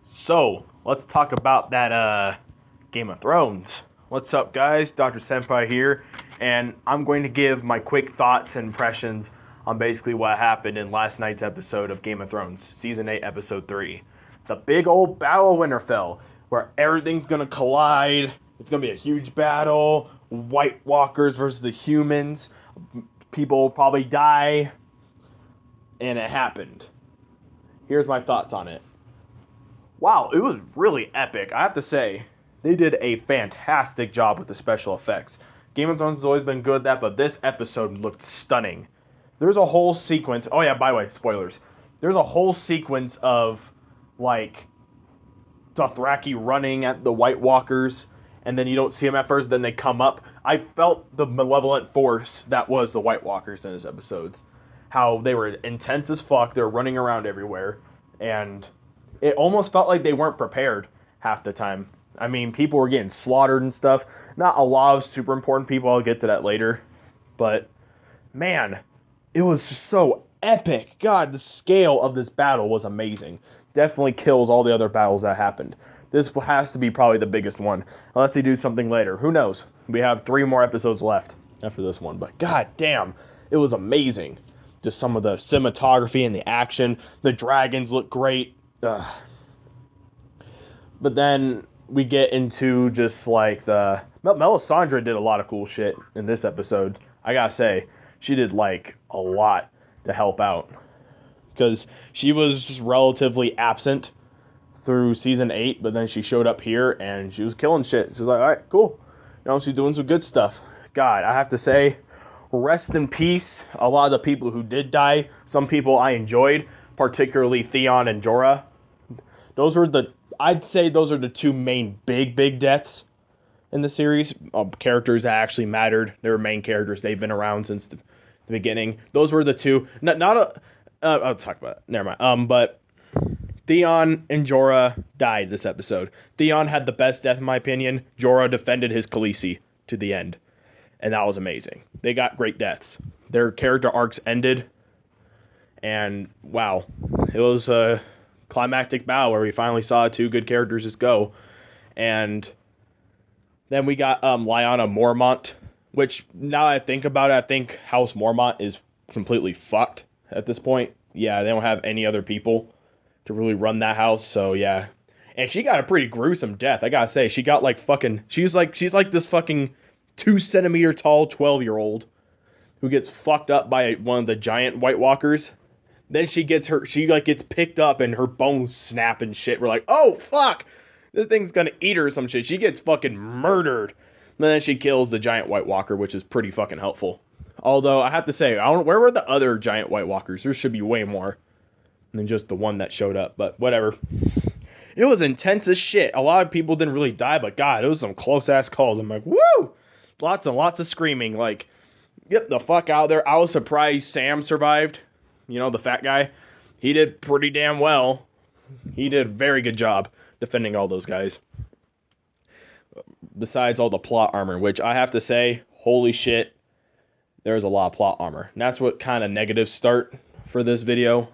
So, let's talk about that Game of Thrones. What's up, guys? Dr. Senpai here, and I'm going to give my quick thoughts and impressions on basically what happened in last night's episode of Game of Thrones, Season 8, Episode 3. The big old Battle of Winterfell, where everything's going to collide. It's going to be a huge battle. White Walkers versus the humans. People will probably die. And it happened. Here's my thoughts on it. Wow, it was really epic. I have to say, they did a fantastic job with the special effects. Game of Thrones has always been good at that, but this episode looked stunning. There's a whole sequence. Oh yeah, by the way, spoilers. There's a whole sequence of like Dothraki running at the White Walkers, and then you don't see them at first. Then they come up. I felt the malevolent force that was the White Walkers in this episodes. How they were intense as fuck. They were running around everywhere, and it almost felt like they weren't prepared half the time. I mean, people were getting slaughtered and stuff. Not a lot of super important people. I'll get to that later. But, man, it was just so epic. God, the scale of this battle was amazing. Definitely kills all the other battles that happened. This has to be probably the biggest one. Unless they do something later. Who knows? We have 3 more episodes left after this one. But, god damn, it was amazing. Just some of the cinematography and the action. The dragons look great. Ugh. But then we get into just like the Melisandre did a lot of cool shit in this episode. I gotta say, she did like a lot to help out because she was just relatively absent through season 8, but then she showed up here and she was killing shit. She's like, all right, cool. You know, she's doing some good stuff. God, I have to say, rest in peace. A lot of the people who did die, some people I enjoyed, particularly Theon and Jorah. I'd say those are the 2 main big deaths in the series. Characters that actually mattered. They were main characters. They've been around since the beginning. Those were the 2. I'll talk about it. Never mind. But Theon and Jorah died this episode. Theon had the best death in my opinion. Jorah defended his Khaleesi to the end. And that was amazing. They got great deaths. Their character arcs ended. And wow. It was a climactic battle where we finally saw 2 good characters just go. And then we got Lyanna Mormont, which now that I think about it, I think House Mormont is completely fucked at this point. Yeah, they don't have any other people to really run that house, so yeah. And she got a pretty gruesome death, I gotta say. She got like fucking, she's like this fucking 2 centimeter tall 12-year-old who gets fucked up by one of the giant White Walkers. Then she gets picked up and her bones snap and shit. We're like, oh fuck, this thing's gonna eat her or some shit. She gets fucking murdered. And then she kills the giant White Walker, which is pretty fucking helpful. Although I have to say, where were the other giant White Walkers? There should be way more than just the one that showed up. But whatever. It was intense as shit. A lot of people didn't really die, but god, it was some close ass calls. I'm like, woo! Lots and lots of screaming. Like, get the fuck out of there. I was surprised Sam survived. You know, the fat guy. He did pretty damn well. He did a very good job defending all those guys. Besides all the plot armor, which I have to say, holy shit, there's a lot of plot armor. And that's what kind of negative start for this video.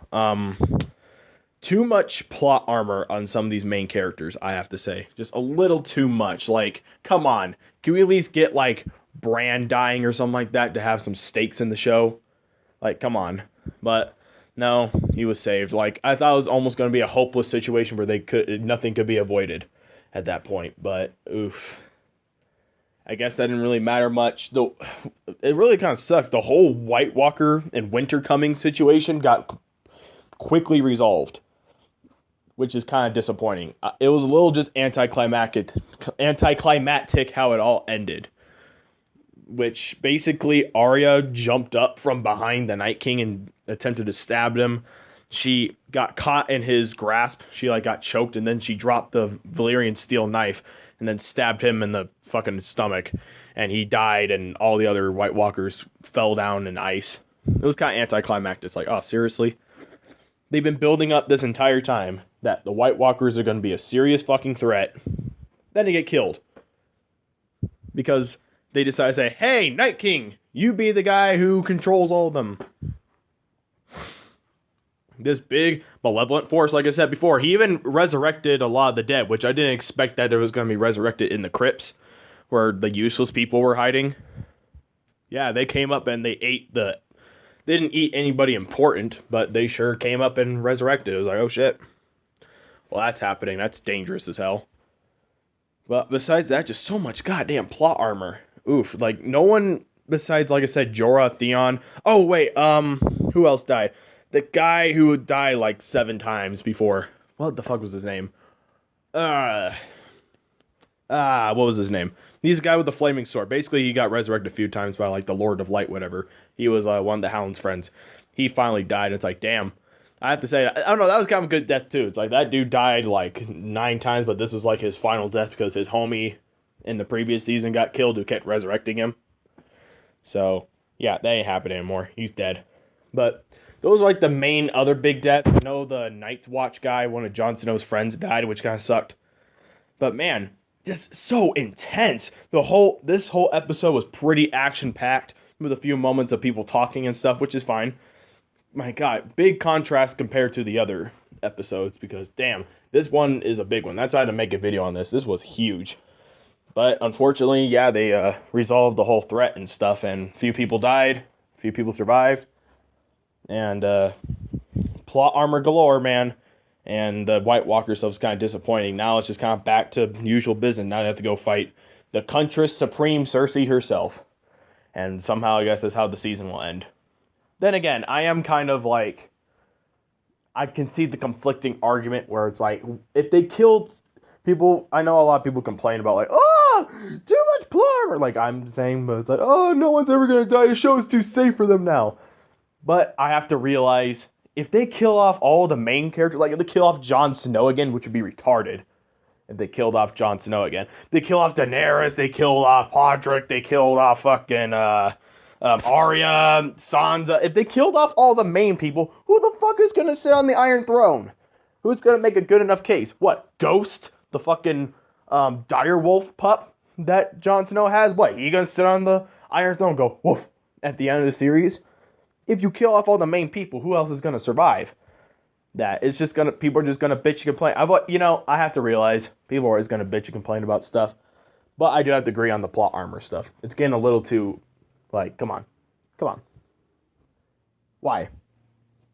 Too much plot armor on some of these main characters, I have to say. Just a little too much. Like, come on. Can we at least get, like, Bran dying or something like that to have some stakes in the show? Like, come on. But no, he was saved. Like, I thought it was almost going to be a hopeless situation where nothing could be avoided at that point. But oof, I guess that didn't really matter much. Though it really kind of sucks. The whole White Walker and Winter Coming situation got quickly resolved, which is kind of disappointing. It was a little just anticlimactic how it all ended. Which basically Arya jumped up from behind the Night King and attempted to stab him. She got caught in his grasp. She like got choked, and then she dropped the Valyrian steel knife and then stabbed him in the fucking stomach, and he died. And all the other White Walkers fell down in ice. It was kind of anticlimactic. It's like, oh, seriously? They've been building up this entire time that the White Walkers are going to be a serious fucking threat. Then they get killed because they decide to say, hey, Night King, you be the guy who controls all of them. this big malevolent force, like I said before. He even resurrected a lot of the dead, which I didn't expect that there was going to be resurrected in the crypts where the useless people were hiding. Yeah, they came up and they didn't eat anybody important, but they sure came up and resurrected. It was like, oh shit. Well, that's happening. That's dangerous as hell. But besides that, just so much goddamn plot armor. Oof, like no one besides, like I said, Jorah, Theon. Oh wait, who else died? The guy who died like 7 times before. What the fuck was his name? What was his name? He's the guy with the flaming sword. Basically, he got resurrected a few times by like the Lord of Light, whatever. He was one of the Hound's friends. He finally died. It's like, damn. I have to say, I don't know, that was kind of a good death too. It's like that dude died like 9 times, but this is like his final death because his homie in the previous season got killed who kept resurrecting him. So, yeah, that ain't happening anymore. He's dead. But those are like the main other big deaths. I know the Night's Watch guy, one of Jon Snow's friends, died, which kind of sucked. But man, just so intense. This whole episode was pretty action-packed with a few moments of people talking and stuff, which is fine. My God, big contrast compared to the other episodes because, damn, this one is a big one. That's why I had to make a video on this. This was huge. But unfortunately, yeah, they resolved the whole threat and stuff, and a few people died, a few people survived, and plot armor galore, man. And the White Walker stuff was kind of disappointing. Now it's just kind of back to usual business. Now they have to go fight the Huntress Supreme Cersei herself. And somehow I guess that's how the season will end. Then again, I am kind of like, I can see the conflicting argument where it's like, if they killed people, I know a lot of people complain about like, oh, too much plot armor. Like I'm saying, but it's like, oh, no one's ever going to die. The show is too safe for them now. But I have to realize, if they kill off all the main characters, like if they kill off Jon Snow again, which would be retarded, if they killed off Jon Snow again, they kill off Daenerys, they killed off Podrick, they killed off fucking Arya, Sansa. If they killed off all the main people, who the fuck is gonna sit on the Iron Throne? Who's gonna make a good enough case? What, Ghost, the fucking direwolf pup that Jon Snow has? What, he gonna sit on the Iron Throne and go woof at the end of the series? If you kill off all the main people, who else is gonna survive? That it's just gonna, people are just gonna bitch and complain. I have to realize people are always gonna bitch and complain about stuff, but I do have to agree on the plot armor stuff. It's getting a little too, like, come on, why?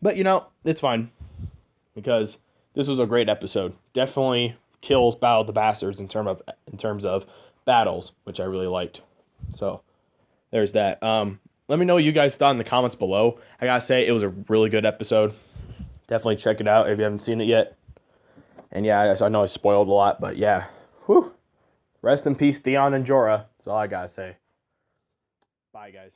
But it's fine because this was a great episode. Definitely kills Battle of the Bastards in terms of battles, which I really liked. So there's that. Let me know what you guys thought in the comments below. I gotta say, it was a really good episode. Definitely check it out if you haven't seen it yet. And yeah, I know I spoiled a lot, but yeah. Whew. Rest in peace, Theon and Jorah. That's all I gotta say. Bye, guys.